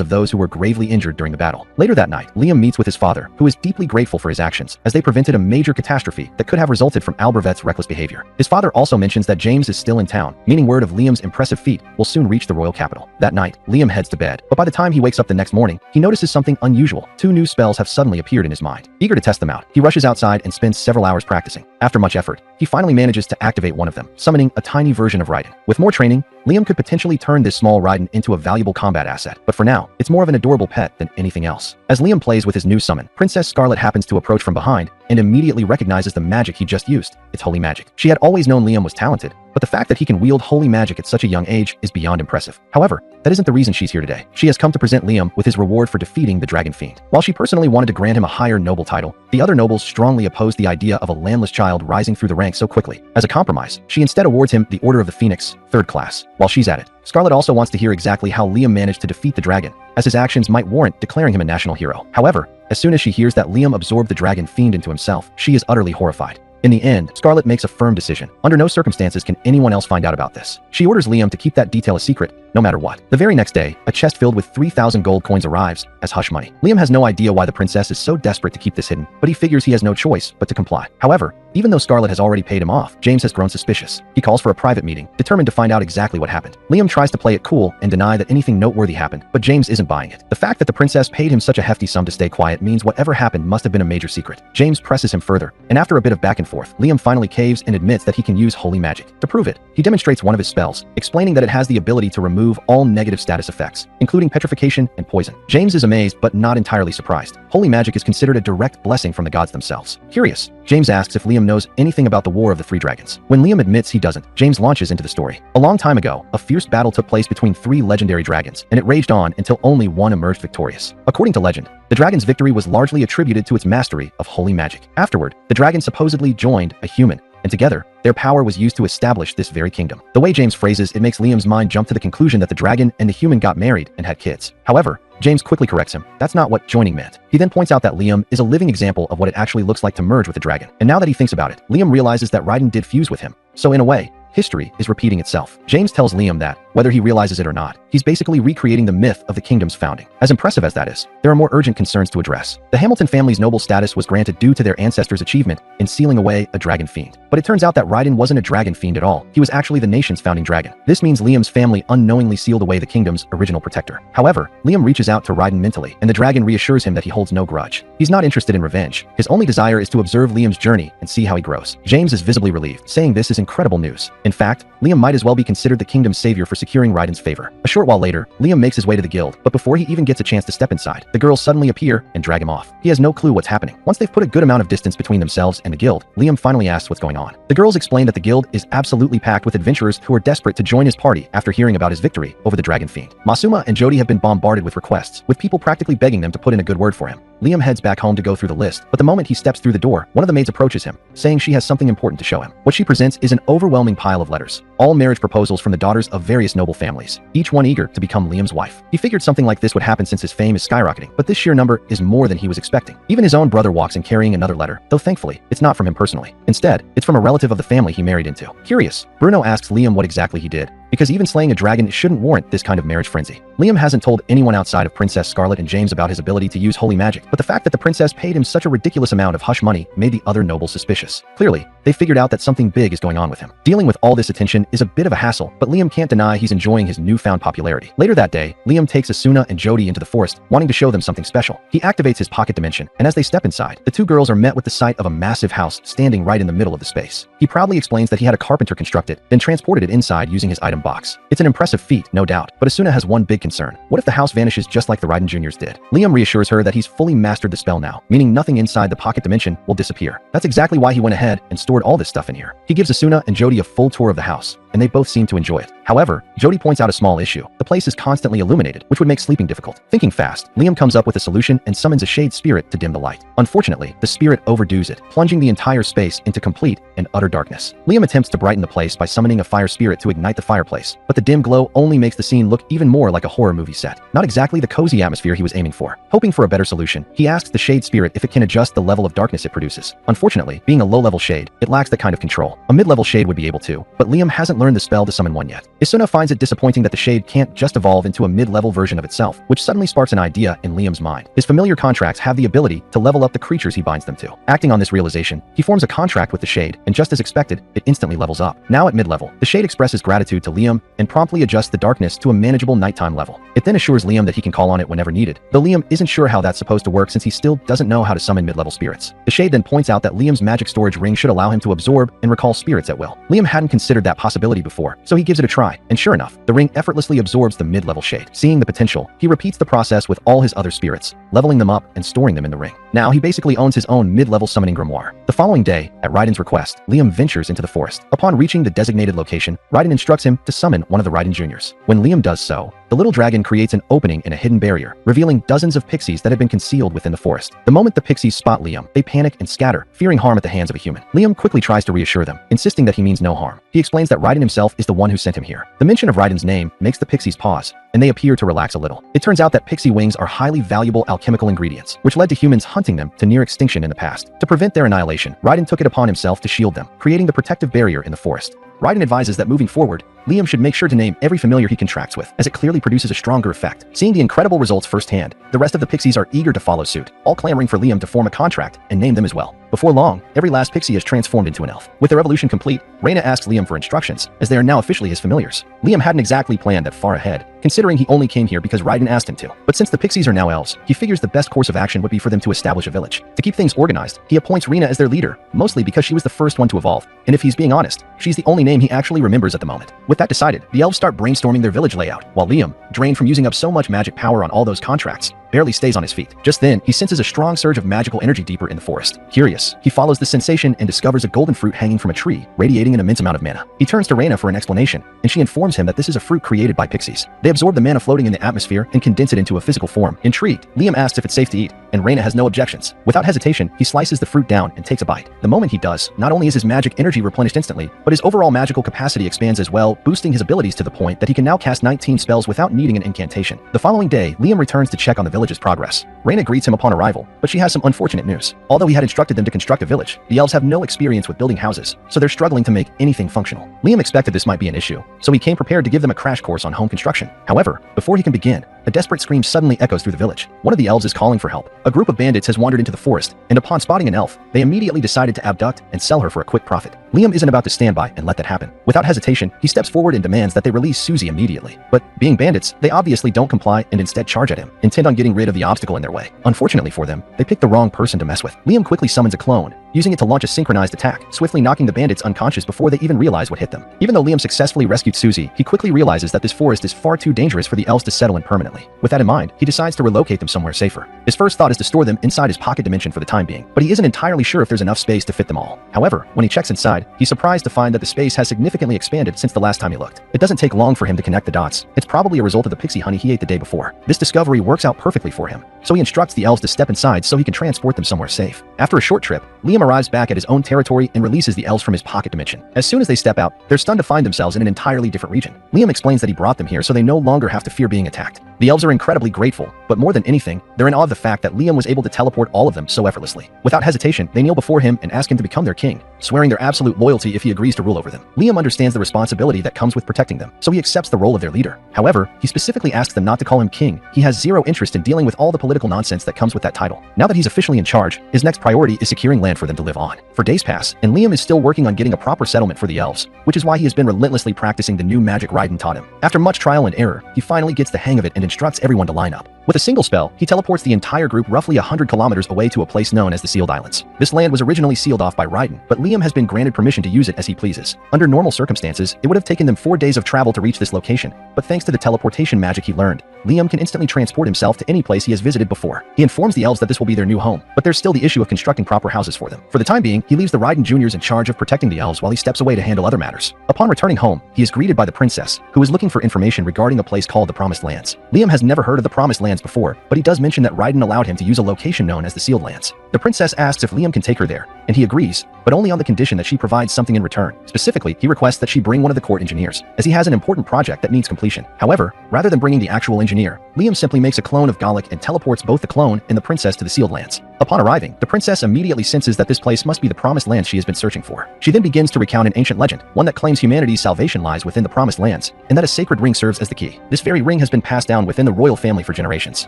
of those who were gravely injured during the battle. Later that night, Liam meets with his father, who is deeply grateful for his actions, as they prevented a major catastrophe that could have resulted from Albervet's reckless behavior. His father also mentions that James is still in town, meaning word of Liam's impressive feat will soon reach the royal capital. That night, Liam heads to bed, but by the time he wakes up the next morning, he notices something unusual. 2 new spells have suddenly appeared in his mind. Eager to test them out, he rushes outside and spends several hours practicing. After much effort, he finally manages to activate one of them, summoning a tiny version of Raiden. With more training, Liam could potentially turn this small Raiden into a valuable combat asset, but for now, it's more of an adorable pet than anything else. As Liam plays with his new summon, Princess Scarlet happens to approach from behind and immediately recognizes the magic he just used. It's holy magic. She had always known Liam was talented, but the fact that he can wield holy magic at such a young age is beyond impressive. However, that isn't the reason she's here today. She has come to present Liam with his reward for defeating the Dragon Fiend. While she personally wanted to grant him a higher noble title, the other nobles strongly opposed the idea of a landless child rising through the ranks so quickly. As a compromise, she instead awards him the Order of the Phoenix, 3rd class. While she's at it, Scarlet also wants to hear exactly how Liam managed to defeat the dragon, as his actions might warrant declaring him a national hero. However, as soon as she hears that Liam absorbed the dragon fiend into himself, she is utterly horrified. In the end, Scarlet makes a firm decision. Under no circumstances can anyone else find out about this. She orders Liam to keep that detail a secret, no matter what. The very next day, a chest filled with 3,000 gold coins arrives as hush money. Liam has no idea why the princess is so desperate to keep this hidden, but he figures he has no choice but to comply. However, even though Scarlet has already paid him off, James has grown suspicious. He calls for a private meeting, determined to find out exactly what happened. Liam tries to play it cool and deny that anything noteworthy happened, but James isn't buying it. The fact that the princess paid him such a hefty sum to stay quiet means whatever happened must have been a major secret. James presses him further, and after a bit of back and forth, Liam finally caves and admits that he can use holy magic. To prove it, he demonstrates one of his spells, explaining that it has the ability to remove all negative status effects, including petrification and poison. James is amazed but not entirely surprised. Holy magic is considered a direct blessing from the gods themselves. Curious, James asks if Liam knows anything about the War of the Three Dragons. When Liam admits he doesn't, James launches into the story. A long time ago, a fierce battle took place between 3 legendary dragons, and it raged on until only one emerged victorious. According to legend, the dragon's victory was largely attributed to its mastery of holy magic. Afterward, the dragon supposedly joined a human, and together, their power was used to establish this very kingdom. The way James phrases it makes Liam's mind jump to the conclusion that the dragon and the human got married and had kids. However, James quickly corrects him. That's not what joining meant. He then points out that Liam is a living example of what it actually looks like to merge with the dragon. And now that he thinks about it, Liam realizes that Raiden did fuse with him. So in a way, history is repeating itself. James tells Liam that, whether he realizes it or not, he's basically recreating the myth of the kingdom's founding. As impressive as that is, there are more urgent concerns to address. The Hamilton family's noble status was granted due to their ancestors' achievement in sealing away a dragon fiend. But it turns out that Raiden wasn't a dragon fiend at all. He was actually the nation's founding dragon. This means Liam's family unknowingly sealed away the kingdom's original protector. However, Liam reaches out to Raiden mentally, and the dragon reassures him that he holds no grudge. He's not interested in revenge. His only desire is to observe Liam's journey and see how he grows. James is visibly relieved, saying this is incredible news. In fact, Liam might as well be considered the kingdom's savior for securing Raiden's favor. A short while later, Liam makes his way to the guild, but before he even gets a chance to step inside, the girls suddenly appear and drag him off. He has no clue what's happening. Once they've put a good amount of distance between themselves and the guild, Liam finally asks what's going on. The girls explain that the guild is absolutely packed with adventurers who are desperate to join his party after hearing about his victory over the dragon fiend. Masuma and Jody have been bombarded with requests, with people practically begging them to put in a good word for him. Liam heads back home to go through the list, but the moment he steps through the door, one of the maids approaches him, saying she has something important to show him. What she presents is an overwhelming pile of letters, all marriage proposals from the daughters of various noble families, each one eager to become Liam's wife. He figured something like this would happen since his fame is skyrocketing, but this sheer number is more than he was expecting. Even his own brother walks in carrying another letter, though thankfully, it's not from him personally. Instead, it's from a relative of the family he married into. Curious, Bruno asks Liam what exactly he did, because even slaying a dragon shouldn't warrant this kind of marriage frenzy. Liam hasn't told anyone outside of Princess Scarlet and James about his ability to use holy magic, but the fact that the princess paid him such a ridiculous amount of hush money made the other nobles suspicious. Clearly, they figured out that something big is going on with him. Dealing with all this attention is a bit of a hassle, but Liam can't deny he's enjoying his newfound popularity. Later that day, Liam takes Asuna and Jody into the forest, wanting to show them something special. He activates his pocket dimension, and as they step inside, the two girls are met with the sight of a massive house standing right in the middle of the space. He proudly explains that he had a carpenter construct it, then transported it inside using his item box. It's an impressive feat, no doubt, but Asuna has one big concern. What if the house vanishes just like the Raiden Juniors did? Liam reassures her that he's fully mastered the spell now, meaning nothing inside the pocket dimension will disappear. That's exactly why he went ahead and stored all this stuff in here. He gives Asuna and Jody a full tour of the house, and they both seem to enjoy it. However, Jody points out a small issue. The place is constantly illuminated, which would make sleeping difficult. Thinking fast, Liam comes up with a solution and summons a shade spirit to dim the light. Unfortunately, the spirit overdoes it, plunging the entire space into complete and utter darkness. Liam attempts to brighten the place by summoning a fire spirit to ignite the fireplace, but the dim glow only makes the scene look even more like a horror movie set. Not exactly the cozy atmosphere he was aiming for. Hoping for a better solution, he asks the shade spirit if it can adjust the level of darkness it produces. Unfortunately, being a low-level shade, it lacks that kind of control. A mid-level shade would be able to, but Liam hasn't learned the spell to summon one yet. Isuna finds it disappointing that the shade can't just evolve into a mid-level version of itself, which suddenly sparks an idea in Liam's mind. His familiar contracts have the ability to level up the creatures he binds them to. Acting on this realization, he forms a contract with the shade, and just as expected, it instantly levels up. Now at mid-level, the shade expresses gratitude to Liam and promptly adjusts the darkness to a manageable nighttime level. It then assures Liam that he can call on it whenever needed, though Liam isn't sure how that's supposed to work since he still doesn't know how to summon mid-level spirits. The shade then points out that Liam's magic storage ring should allow him to absorb and recall spirits at will. Liam hadn't considered that possibility before, so he gives it a try, and sure enough, the ring effortlessly absorbs the mid-level shade. Seeing the potential, he repeats the process with all his other spirits, leveling them up and storing them in the ring. Now he basically owns his own mid-level summoning grimoire. The following day, at Raiden's request, Liam ventures into the forest. Upon reaching the designated location, Raiden instructs him to summon one of the Raiden Juniors. When Liam does so, the little dragon creates an opening in a hidden barrier, revealing dozens of pixies that have been concealed within the forest. The moment the pixies spot Liam, they panic and scatter, fearing harm at the hands of a human. Liam quickly tries to reassure them, insisting that he means no harm. He explains that Raiden himself is the one who sent him here. The mention of Raiden's name makes the pixies pause, and they appear to relax a little. It turns out that pixie wings are highly valuable alchemical ingredients, which led to humans hunting them to near extinction in the past. To prevent their annihilation, Raiden took it upon himself to shield them, creating the protective barrier in the forest. Raiden advises that moving forward, Liam should make sure to name every familiar he contracts with, as it clearly produces a stronger effect. Seeing the incredible results firsthand, the rest of the pixies are eager to follow suit, all clamoring for Liam to form a contract and name them as well. Before long, every last pixie is transformed into an elf. With their evolution complete, Reina asks Liam for instructions, as they are now officially his familiars. Liam hadn't exactly planned that far ahead, considering he only came here because Raiden asked him to. But since the pixies are now elves, he figures the best course of action would be for them to establish a village. To keep things organized, he appoints Rina as their leader, mostly because she was the first one to evolve, and if he's being honest, she's the only name he actually remembers at the moment. With that decided, the elves start brainstorming their village layout, while Liam, drained from using up so much magic power on all those contracts, barely stays on his feet. Just then, he senses a strong surge of magical energy deeper in the forest. Curious, he follows the sensation and discovers a golden fruit hanging from a tree, radiating an immense amount of mana. He turns to Reina for an explanation, and she informs him that this is a fruit created by pixies. They absorb the mana floating in the atmosphere and condense it into a physical form. Intrigued, Liam asks if it's safe to eat, and Reina has no objections. Without hesitation, he slices the fruit down and takes a bite. The moment he does, not only is his magic energy replenished instantly, but his overall magical capacity expands as well, boosting his abilities to the point that he can now cast 19 spells without needing an incantation. The following day, Liam returns to check on the village's progress. Reina greets him upon arrival, but she has some unfortunate news. Although he had instructed them to construct a village, the elves have no experience with building houses, so they're struggling to make anything functional. Liam expected this might be an issue, so he came prepared to give them a crash course on home construction. However, before he can begin, a desperate scream suddenly echoes through the village. One of the elves is calling for help. A group of bandits has wandered into the forest, and upon spotting an elf, they immediately decided to abduct and sell her for a quick profit. Liam isn't about to stand by and let that happen. Without hesitation, he steps forward and demands that they release Susie immediately. But being bandits, they obviously don't comply and instead charge at him, intent on getting rid of the obstacle in their way. Unfortunately for them, they picked the wrong person to mess with. Liam quickly summons a clone, using it to launch a synchronized attack, swiftly knocking the bandits unconscious before they even realize what hit them. Even though Liam successfully rescued Susie, he quickly realizes that this forest is far too dangerous for the elves to settle in permanently. With that in mind, he decides to relocate them somewhere safer. His first thought is to store them inside his pocket dimension for the time being, but he isn't entirely sure if there's enough space to fit them all. However, when he checks inside, he's surprised to find that the space has significantly expanded since the last time he looked. It doesn't take long for him to connect the dots. It's probably a result of the pixie honey he ate the day before. This discovery works out perfectly for him. so he instructs the elves to step inside so he can transport them somewhere safe. After a short trip, Liam arrives back at his own territory and releases the elves from his pocket dimension. As soon as they step out, they're stunned to find themselves in an entirely different region. Liam explains that he brought them here so they no longer have to fear being attacked. The elves are incredibly grateful, but more than anything, they're in awe of the fact that Liam was able to teleport all of them so effortlessly. Without hesitation, they kneel before him and ask him to become their king, swearing their absolute loyalty if he agrees to rule over them. Liam understands the responsibility that comes with protecting them, so he accepts the role of their leader. However, he specifically asks them not to call him king. He has zero interest in dealing with all the political nonsense that comes with that title. Now that he's officially in charge, his next priority is securing land for them to live on. For days pass, and Liam is still working on getting a proper settlement for the elves, which is why he has been relentlessly practicing the new magic Raiden taught him. After much trial and error, he finally gets the hang of it and instructs everyone to line up. With a single spell, he teleports the entire group roughly 100 kilometers away to a place known as the Sealed Islands. This land was originally sealed off by Raiden, but Liam has been granted permission to use it as he pleases. Under normal circumstances, it would have taken them 4 days of travel to reach this location, but thanks to the teleportation magic he learned, Liam can instantly transport himself to any place he has visited before. He informs the elves that this will be their new home, but there's still the issue of constructing proper houses for them. For the time being, he leaves the Raiden Juniors in charge of protecting the elves while he steps away to handle other matters. Upon returning home, he is greeted by the princess, who is looking for information regarding a place called the Promised Lands. Liam has never heard of the Promised Lands before, but he does mention that Raiden allowed him to use a location known as the Sealed Lands. The princess asks if Liam can take her there, and he agrees, but only on the condition that she provides something in return. Specifically, he requests that she bring one of the court engineers, as he has an important project that needs completion. However, rather than bringing the actual engineer, Liam simply makes a clone of Gallic and teleports both the clone and the princess to the Sealed Lands. Upon arriving, the princess immediately senses that this place must be the Promised Lands she has been searching for. She then begins to recount an ancient legend, one that claims humanity's salvation lies within the Promised Lands, and that a sacred ring serves as the key. This very ring has been passed down within the royal family for generations.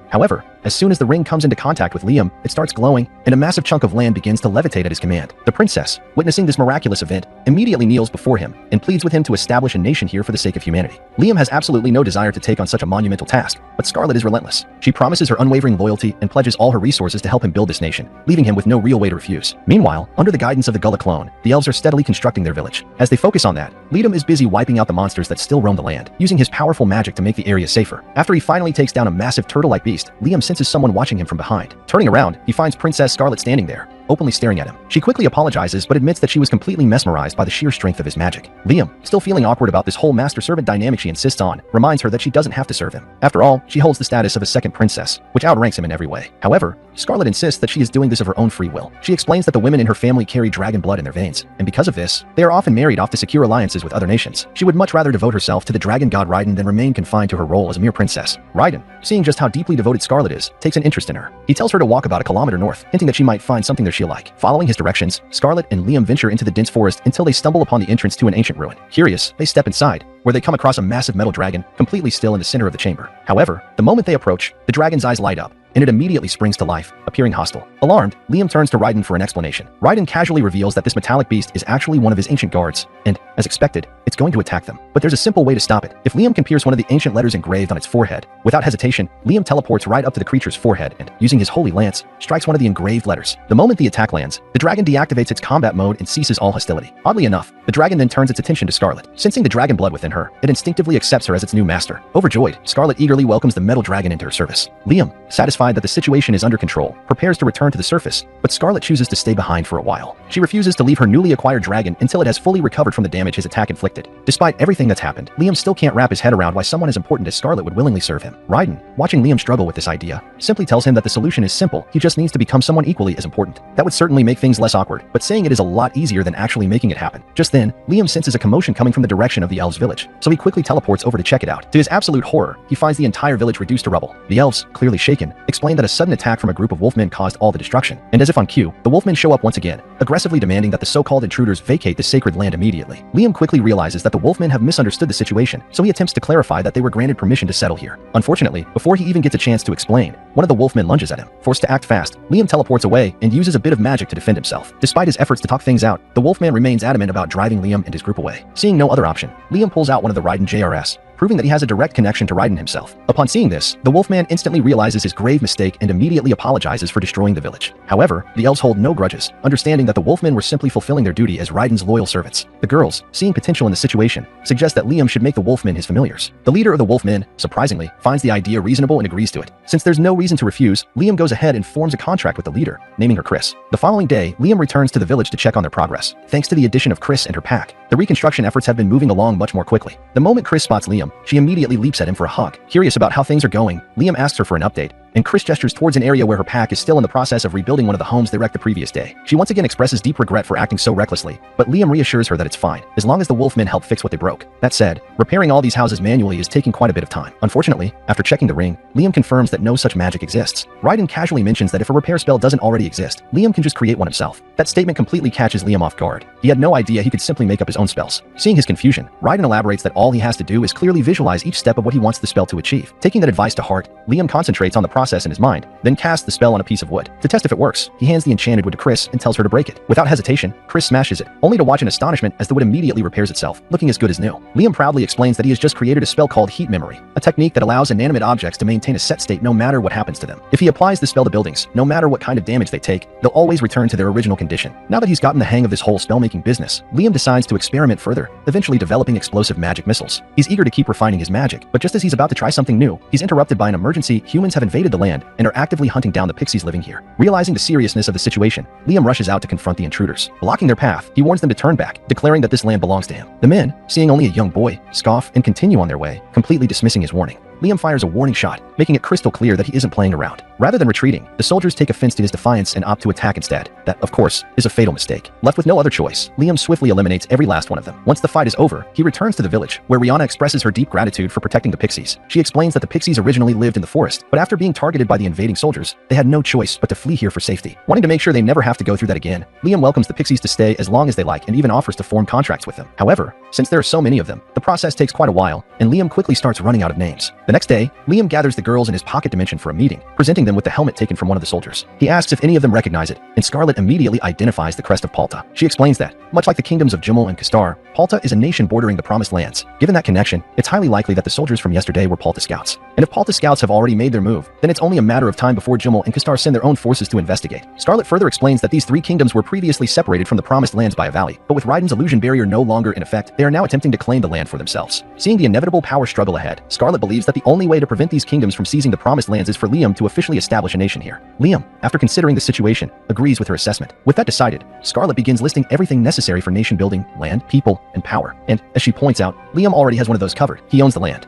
However, as soon as the ring comes into contact with Liam, it starts glowing, and a massive chunk of land begins to levitate at his command. The princess, witnessing this miraculous event, immediately kneels before him and pleads with him to establish a nation here for the sake of humanity. Liam has absolutely no desire to take on such a monumental task, but Scarlet is relentless. She promises her unwavering loyalty and pledges all her resources to help him build this nation, leaving him with no real way to refuse. Meanwhile, under the guidance of the Gullah clone, the elves are steadily constructing their village. As they focus on that, Liam is busy wiping out the monsters that still roam the land, using his powerful magic to make the area safer. After he finally takes down a massive turtle-like beast, Liam senses someone watching him from behind. Turning around, he finds Princess Scarlet standing there, openly staring at him. She quickly apologizes but admits that she was completely mesmerized by the sheer strength of his magic. Liam, still feeling awkward about this whole master-servant dynamic she insists on, reminds her that she doesn't have to serve him. After all, she holds the status of a second princess, which outranks him in every way. However, Scarlet insists that she is doing this of her own free will. She explains that the women in her family carry dragon blood in their veins, and because of this, they are often married off to secure alliances with other nations. She would much rather devote herself to the dragon god Raiden than remain confined to her role as a mere princess. Raiden, seeing just how deeply devoted Scarlet is, takes an interest in her. He tells her to walk about a kilometer north, hinting that she might find something there she'll like. Following his directions, Scarlet and Liam venture into the dense forest until they stumble upon the entrance to an ancient ruin. Curious, they step inside, where they come across a massive metal dragon, completely still in the center of the chamber. However, the moment they approach, the dragon's eyes light up, and it immediately springs to life, appearing hostile. Alarmed, Liam turns to Raiden for an explanation. Raiden casually reveals that this metallic beast is actually one of his ancient guards, and, as expected, it's going to attack them. But there's a simple way to stop it. If Liam can pierce one of the ancient letters engraved on its forehead, without hesitation, Liam teleports right up to the creature's forehead and, using his holy lance, strikes one of the engraved letters. The moment the attack lands, the dragon deactivates its combat mode and ceases all hostility. Oddly enough, the dragon then turns its attention to Scarlet. Sensing the dragon blood within her, it instinctively accepts her as its new master. Overjoyed, Scarlet eagerly welcomes the metal dragon into her service. Liam, satisfied that the situation is under control, prepares to return to the surface, but Scarlet chooses to stay behind for a while. She refuses to leave her newly acquired dragon until it has fully recovered from the damage his attack inflicted. Despite everything that's happened, Liam still can't wrap his head around why someone as important as Scarlet would willingly serve him. Raiden, watching Liam struggle with this idea, simply tells him that the solution is simple. He just needs to become someone equally as important. That would certainly make things less awkward, but saying it is a lot easier than actually making it happen. Just then, Liam senses a commotion coming from the direction of the elves' village, so he quickly teleports over to check it out. To his absolute horror, he finds the entire village reduced to rubble. The elves, clearly shaken, explain that a sudden attack from a group of wolfmen caused all the destruction, and as if on cue, the wolfmen show up once again, aggressively demanding that the so-called intruders vacate the sacred land immediately. Liam quickly realizes that the wolfmen have misunderstood the situation, so he attempts to clarify that they were granted permission to settle here. Unfortunately, before he even gets a chance to explain, one of the wolfmen lunges at him. Forced to act fast, Liam teleports away and uses a bit of magic to defend himself. Despite his efforts to talk things out, the wolfman remains adamant about driving Liam and his group away. Seeing no other option, Liam pulls out one of the Raiden JRS, proving that he has a direct connection to Raiden himself. Upon seeing this, the wolfman instantly realizes his grave mistake and immediately apologizes for destroying the village. However, the elves hold no grudges, understanding that the wolfmen were simply fulfilling their duty as Raiden's loyal servants. The girls, seeing potential in the situation, suggest that Liam should make the wolfmen his familiars. The leader of the wolfmen, surprisingly, finds the idea reasonable and agrees to it. Since there's no reason to refuse, Liam goes ahead and forms a contract with the leader, naming her Chris. The following day, Liam returns to the village to check on their progress. Thanks to the addition of Chris and her pack, the reconstruction efforts have been moving along much more quickly. The moment Chris spots Liam, she immediately leaps at him for a hug. Curious about how things are going, Liam asks her for an update, and Chris gestures towards an area where her pack is still in the process of rebuilding one of the homes they wrecked the previous day. She once again expresses deep regret for acting so recklessly, but Liam reassures her that it's fine, as long as the Wolfmen help fix what they broke. That said, repairing all these houses manually is taking quite a bit of time. Unfortunately, after checking the ring, Liam confirms that no such magic exists. Raiden casually mentions that if a repair spell doesn't already exist, Liam can just create one himself. That statement completely catches Liam off guard. He had no idea he could simply make up his own spells. Seeing his confusion, Raiden elaborates that all he has to do is clearly visualize each step of what he wants the spell to achieve. Taking that advice to heart, Liam concentrates on the process in his mind, then casts the spell on a piece of wood. To test if it works, he hands the enchanted wood to Chris and tells her to break it. Without hesitation, Chris smashes it, only to watch in astonishment as the wood immediately repairs itself, looking as good as new. Liam proudly explains that he has just created a spell called Heat Memory, a technique that allows inanimate objects to maintain a set state no matter what happens to them. If he applies the spell to buildings, no matter what kind of damage they take, they'll always return to their original condition. Now that he's gotten the hang of this whole spell-making business, Liam decides to experiment further, eventually developing explosive magic missiles. He's eager to keep refining his magic, but just as he's about to try something new, he's interrupted by an emergency. Humans have invaded the land and are actively hunting down the pixies living here. Realizing the seriousness of the situation, Liam rushes out to confront the intruders. Blocking their path, he warns them to turn back, declaring that this land belongs to him. The men, seeing only a young boy, scoff and continue on their way, completely dismissing his warning. Liam fires a warning shot, making it crystal clear that he isn't playing around. Rather than retreating, the soldiers take offense to his defiance and opt to attack instead. That, of course, is a fatal mistake. Left with no other choice, Liam swiftly eliminates every last one of them. Once the fight is over, he returns to the village, where Rihanna expresses her deep gratitude for protecting the pixies. She explains that the pixies originally lived in the forest, but after being targeted by the invading soldiers, they had no choice but to flee here for safety. Wanting to make sure they never have to go through that again, Liam welcomes the pixies to stay as long as they like and even offers to form contracts with them. However, since there are so many of them, the process takes quite a while, and Liam quickly starts running out of names. The next day, Liam gathers the girls in his pocket dimension for a meeting, presenting them with the helmet taken from one of the soldiers. He asks if any of them recognize it, and Scarlet immediately identifies the crest of Palta. She explains that, much like the kingdoms of Jumel and Kastar, Palta is a nation bordering the Promised Lands. Given that connection, it's highly likely that the soldiers from yesterday were Palta scouts. And if Palta scouts have already made their move, then it's only a matter of time before Jumel and Kastar send their own forces to investigate. Scarlet further explains that these three kingdoms were previously separated from the Promised Lands by a valley, but with Raiden's illusion barrier no longer in effect, they are now attempting to claim the land for themselves. Seeing the inevitable power struggle ahead, Scarlet believes that the only way to prevent these kingdoms from seizing the Promised Lands is for Liam to officially establish a nation here. Liam, after considering the situation, agrees with her assessment. With that decided, Scarlet begins listing everything necessary for nation building: land, people, and power. And, as she points out, Liam already has one of those covered. He owns the land.